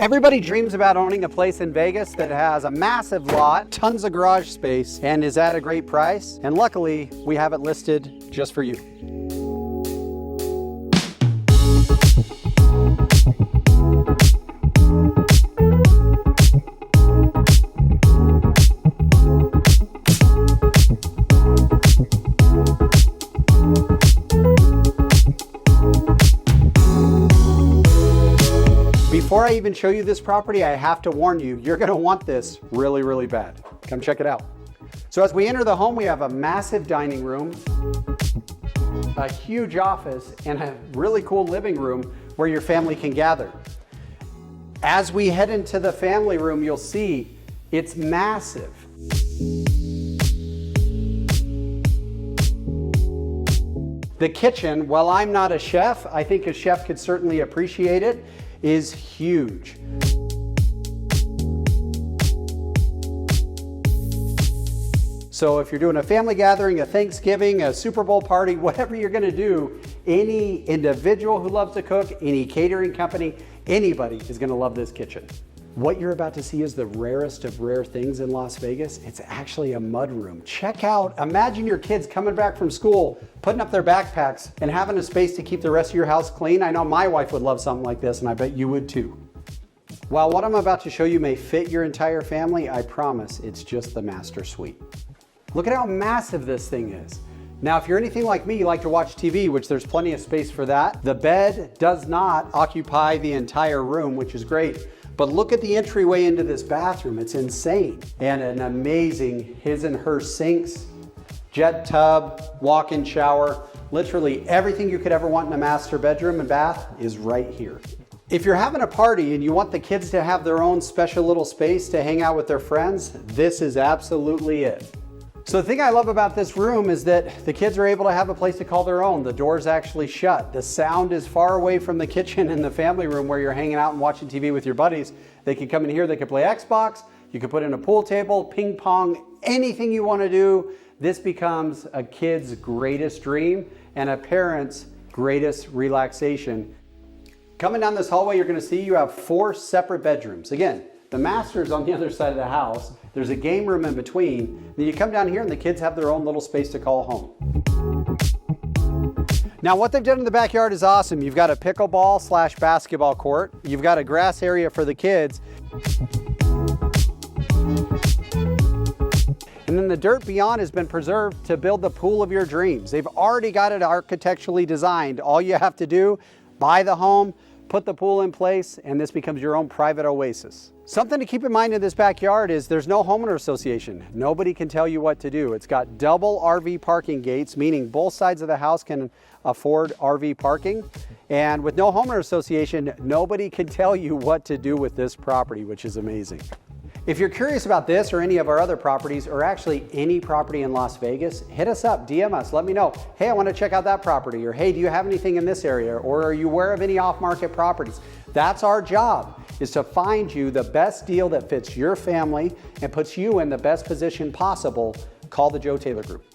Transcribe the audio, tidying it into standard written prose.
Everybody dreams about owning a place in Vegas that has a massive lot, tons of garage space, and is at a great price. And luckily, we have it listed just for you. Before I even show you this property, I have to warn you, you're gonna want this really, really bad. Come check it out. So as we enter the home, we have a massive dining room, a huge office, and a really cool living room where your family can gather. As we head into the family room, you'll see it's massive. The kitchen, while I'm not a chef, I think a chef could certainly appreciate it, is huge. So if you're doing a family gathering, a Thanksgiving, a Super Bowl party, whatever you're gonna do, any individual who loves to cook, any catering company, anybody is gonna love this kitchen. What you're about to see is the rarest of rare things in Las Vegas. It's actually a mudroom. Check out, imagine your kids coming back from school, putting up their backpacks and having a space to keep the rest of your house clean. I know my wife would love something like this, and I bet you would too. While what I'm about to show you may fit your entire family, I promise it's just the master suite. Look at how massive this thing is. Now, if you're anything like me, you like to watch TV, which there's plenty of space for that. The bed does not occupy the entire room, which is great. But look at the entryway into this bathroom. It's insane. And an amazing his and her sinks, jet tub, walk-in shower. Literally everything you could ever want in a master bedroom and bath is right here. If you're having a party and you want the kids to have their own special little space to hang out with their friends, this is absolutely it. So the thing I love about this room is that the kids are able to have a place to call their own. The door's actually shut. The sound is far away from the kitchen and the family room where you're hanging out and watching TV with your buddies. They can come in here, they can play Xbox, you can put in a pool table, ping pong, anything you want to do. This becomes a kid's greatest dream and a parent's greatest relaxation. Coming down this hallway, you're going to see you have 4 separate bedrooms. Again, the master's on the other side of the house. There's a game room in between. Then you come down here and the kids have their own little space to call home. Now what they've done in the backyard is awesome. You've got a pickleball / basketball court. You've got a grass area for the kids. And then the dirt beyond has been preserved to build the pool of your dreams. They've already got it architecturally designed. All you have to do, buy the home, put the pool in place, and this becomes your own private oasis. Something to keep in mind in this backyard is there's no homeowner association. Nobody can tell you what to do. It's got double RV parking gates, meaning both sides of the house can afford RV parking. And with no homeowner association, nobody can tell you what to do with this property, which is amazing. If you're curious about this or any of our other properties, or actually any property in Las Vegas, hit us up, DM us, let me know. Hey, I want to check out that property, or hey, do you have anything in this area, or are you aware of any off-market properties? That's our job, is to find you the best deal that fits your family and puts you in the best position possible. Call the Joe Taylor Group.